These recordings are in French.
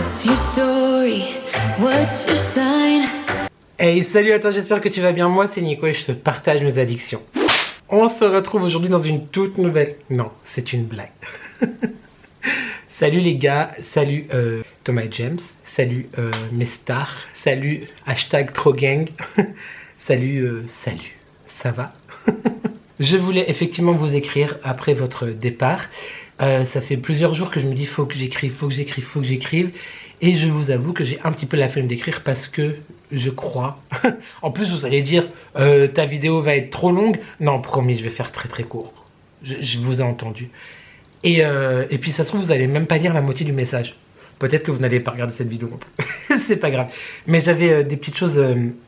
What's your story? What's your sign? Hey, salut à toi, j'espère que tu vas bien. Moi, c'est Nico et je te partage mes addictions. On se retrouve aujourd'hui dans une toute nouvelle... Non, c'est une blague. Salut les gars, salut Thomas et James, salut mes stars, salut hashtag TroGang, salut, ça va? Je voulais effectivement vous écrire après votre départ. Ça fait plusieurs jours que je me dis faut que j'écrive. Et je vous avoue que j'ai un petit peu la flemme d'écrire parce que je crois... En plus vous allez dire ta vidéo va être trop longue. Non, promis, je vais faire très très court. Je vous ai entendu. Et puis ça se trouve vous allez même pas lire la moitié du message. Peut-être que vous n'allez pas regarder cette vidéo non plus. C'est pas grave. Mais j'avais des petites choses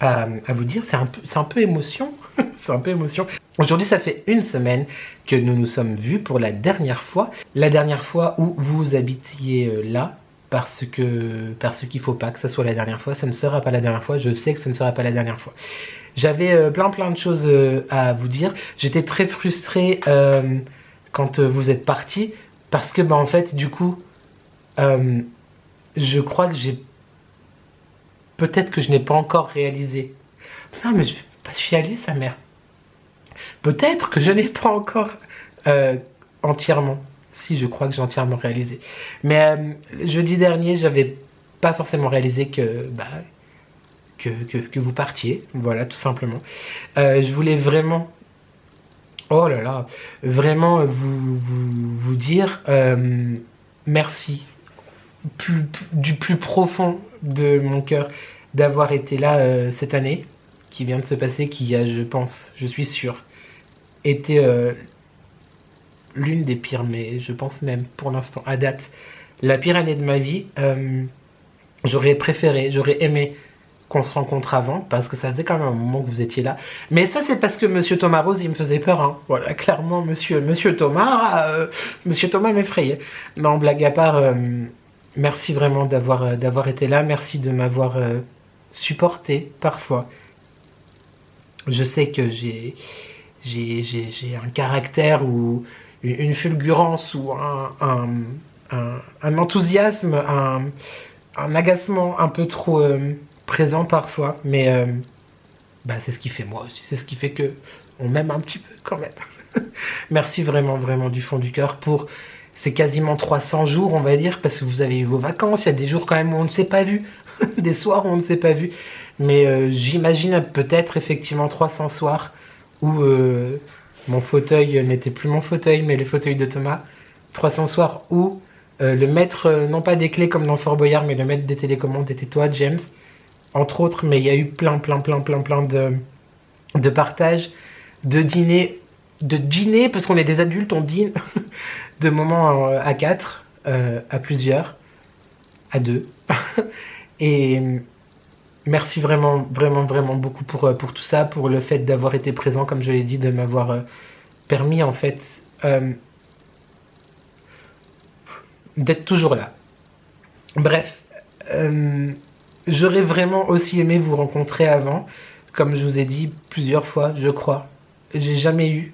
à vous dire. C'est un peu émotion. C'est un peu émotion. Aujourd'hui, ça fait une semaine que nous nous sommes vus pour la dernière fois. La dernière fois où vous habitiez là. Parce qu'il faut pas que ça soit la dernière fois. Ça ne sera pas la dernière fois. Je sais que ce ne sera pas la dernière fois. J'avais plein de choses à vous dire. J'étais très frustré quand vous êtes partis. Parce que, en fait, du coup... je crois que j'ai... Peut-être que je n'ai pas encore réalisé. Non, mais je vais pas chialer, sa mère. Peut-être que je n'ai pas encore entièrement... Si, je crois que j'ai entièrement réalisé. Mais jeudi dernier, j'avais pas forcément réalisé que vous partiez. Voilà, tout simplement. Je voulais vraiment... Oh là là. Vraiment vous dire merci. Du plus profond de mon cœur d'avoir été là cette année qui vient de se passer, qui a, je pense, je suis sûr, été l'une des pires, mais je pense même pour l'instant à date la pire année de ma vie. J'aurais aimé qu'on se rencontre avant parce que ça faisait quand même un moment que vous étiez là, mais ça c'est parce que monsieur Thomas Rose il me faisait peur, hein. Voilà, clairement monsieur Thomas m'effrayait. Non, blague à part, merci vraiment d'avoir été là. Merci de m'avoir supporté parfois. Je sais que j'ai un caractère ou une fulgurance ou un enthousiasme, un agacement un peu trop présent parfois. Mais c'est ce qui fait moi aussi. C'est ce qui fait que on m'aime un petit peu quand même. Merci vraiment du fond du cœur pour... C'est quasiment 300 jours, on va dire, parce que vous avez eu vos vacances. Il y a des jours quand même où on ne s'est pas vu. Des soirs où on ne s'est pas vu. Mais j'imagine peut-être effectivement 300 soirs où mon fauteuil n'était plus mon fauteuil, mais le fauteuil de Thomas. 300 soirs où le maître, non pas des clés comme dans Fort Boyard, mais le maître des télécommandes était toi, James. Entre autres, mais il y a eu plein de partages, de dîner, parce qu'on est des adultes, on dîne... de moments à 4, à plusieurs, à 2. Et merci vraiment beaucoup pour tout ça, pour le fait d'avoir été présent, comme je l'ai dit, de m'avoir permis en fait d'être toujours là. Bref, j'aurais vraiment aussi aimé vous rencontrer avant, comme je vous ai dit plusieurs fois, je crois. J'ai jamais eu...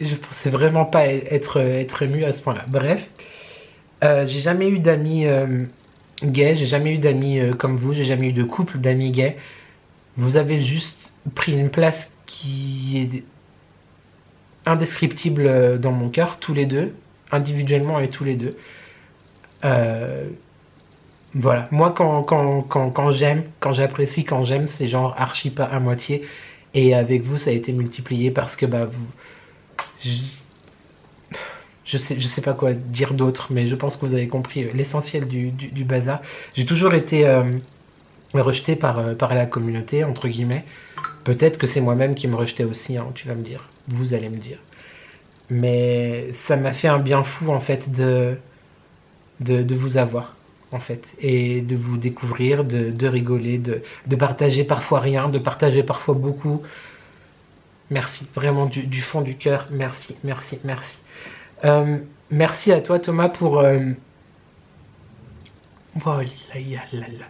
Je pensais vraiment pas être ému à ce point-là. Bref, j'ai jamais eu d'amis gays, j'ai jamais eu d'amis comme vous, j'ai jamais eu de couple d'amis gays. Vous avez juste pris une place qui est indescriptible dans mon cœur, tous les deux, individuellement et tous les deux. Voilà, moi quand j'aime, quand j'apprécie, quand j'aime, c'est genre archi pas à moitié. Et avec vous, ça a été multiplié parce que vous... Je sais pas quoi dire d'autre, mais je pense que vous avez compris l'essentiel du bazar. J'ai toujours été rejeté par la communauté, entre guillemets. Peut-être que c'est moi-même qui me rejetais aussi, hein, tu vas me dire. Vous allez me dire. Mais ça m'a fait un bien fou, en fait, de vous avoir, en fait. Et de vous découvrir, de rigoler, de partager parfois rien, de partager parfois beaucoup. Merci, vraiment du fond du cœur, merci. Merci à toi Thomas pour... Oh là là.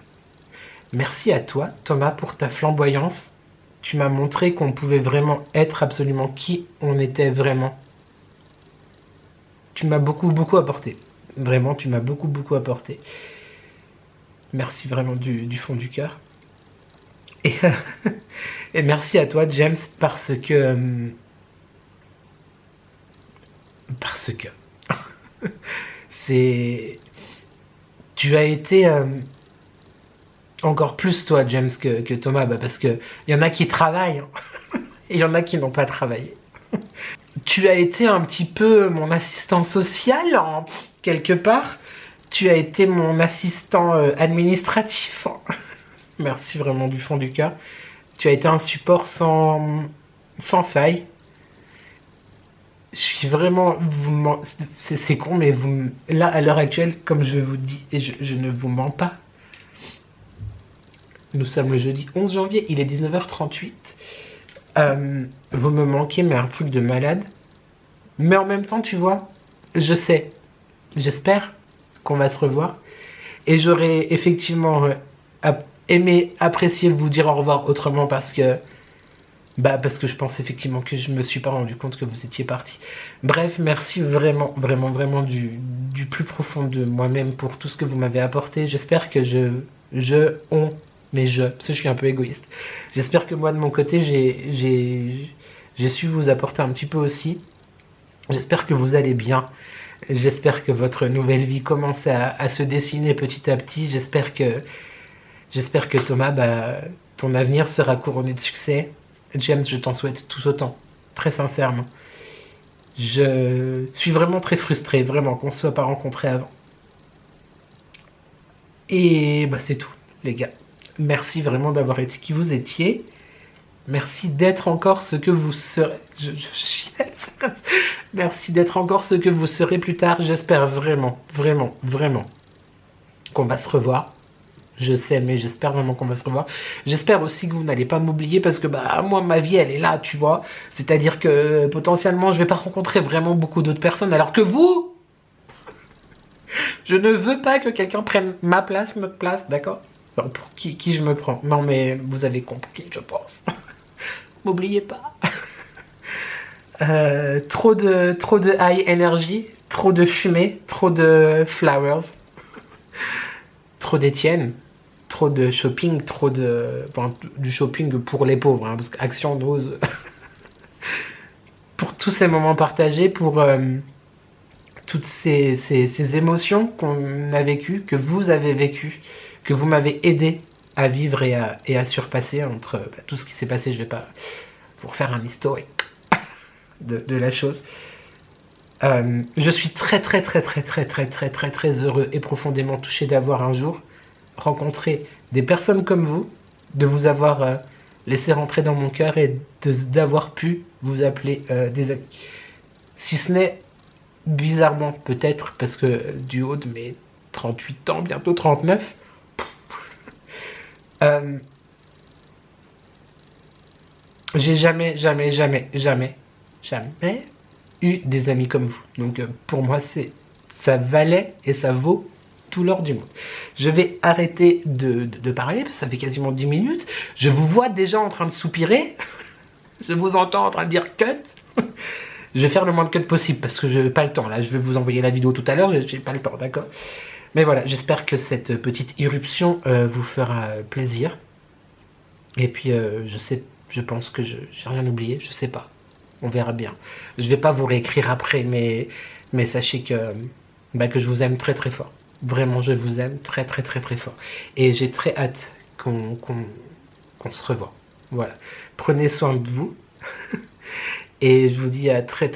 Merci à toi Thomas pour ta flamboyance. Tu m'as montré qu'on pouvait vraiment être absolument qui on était vraiment. Tu m'as beaucoup apporté. Vraiment, tu m'as beaucoup, beaucoup apporté. Merci vraiment du fond du cœur. Et, et merci à toi, James, parce que... c'est... Tu as été encore plus, toi, James, que Thomas, parce que il y en a qui travaillent, hein, et il y en a qui n'ont pas travaillé. Tu as été un petit peu mon assistant social, en quelque part. Tu as été mon assistant administratif. Merci vraiment du fond du cœur. Tu as été un support sans faille. Je suis vraiment... C'est con, mais là, à l'heure actuelle, comme je vous dis, et je ne vous mens pas, nous sommes le jeudi 11 janvier, il est 19h38. Vous me manquez, mais un truc de malade. Mais en même temps, tu vois, je sais, j'espère qu'on va se revoir. Et j'aurais effectivement aimé, apprécier vous dire au revoir autrement parce que je pense effectivement que je me suis pas rendu compte que vous étiez parti. Bref, merci vraiment, vraiment, vraiment du plus profond de moi-même pour tout ce que vous m'avez apporté. J'espère que parce que je suis un peu égoïste. J'espère que moi, de mon côté, j'ai su vous apporter un petit peu aussi. J'espère que vous allez bien. J'espère que votre nouvelle vie commence à se dessiner petit à petit. J'espère que Thomas, ton avenir sera couronné de succès. James, je t'en souhaite tout autant, très sincèrement. Je suis vraiment très frustré, vraiment, qu'on ne se soit pas rencontrés avant. Et c'est tout, les gars. Merci vraiment d'avoir été qui vous étiez. Merci d'être encore ce que vous serez. Merci d'être encore ce que vous serez plus tard. J'espère vraiment, vraiment, vraiment qu'on va se revoir. Je sais, mais j'espère vraiment qu'on va se revoir. J'espère aussi que vous n'allez pas m'oublier parce que moi, ma vie, elle est là, tu vois. C'est-à-dire que potentiellement, je vais pas rencontrer vraiment beaucoup d'autres personnes. Alors que vous, je ne veux pas que quelqu'un prenne ma place, notre place, d'accord? Alors, pour qui je me prends? Non, mais vous avez compris, je pense. M'oubliez pas. Trop de high energy, trop de fumée, trop de flowers, trop d'Étienne, trop de shopping, du shopping pour les pauvres, hein, parce qu'Action n'ose. Pour tous ces moments partagés, pour toutes ces émotions qu'on a vécues, que vous avez vécues, que vous m'avez aidé à vivre et à surpasser entre tout ce qui s'est passé. Je vais pas vous refaire un historique de la chose. Je suis très heureux et profondément touché d'avoir un jour rencontré des personnes comme vous, de vous avoir laissé rentrer dans mon cœur et d'avoir pu vous appeler des amis. Si ce n'est bizarrement peut-être parce que du haut de mes 38 ans, bientôt 39, j'ai jamais eu des amis comme vous. Donc pour moi, ça valait et ça vaut tout l'or du monde. Je vais arrêter de parler, parce que ça fait quasiment 10 minutes. Je vous vois déjà en train de soupirer. Je vous entends en train de dire cut. Je vais faire le moins de cut possible, parce que je n'ai pas le temps. Là, je vais vous envoyer la vidéo tout à l'heure, j'ai pas le temps, d'accord? Mais voilà, j'espère que cette petite irruption vous fera plaisir. Et puis, je pense que j'ai rien oublié, je sais pas. On verra bien. Je vais pas vous réécrire après, mais sachez que je vous aime très fort. Vraiment, je vous aime très fort. Et j'ai très hâte qu'on se revoie. Voilà. Prenez soin de vous. Et je vous dis à très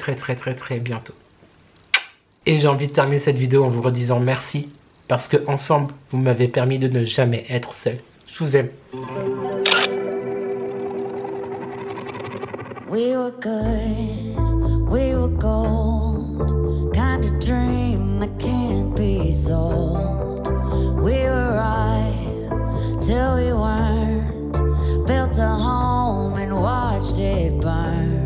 bientôt. Et j'ai envie de terminer cette vidéo en vous redisant merci. Parce que ensemble, vous m'avez permis de ne jamais être seul. Je vous aime. We were good, we were gold, kind of dream that can't be sold. We were right till we weren't, built a home and watched it burn.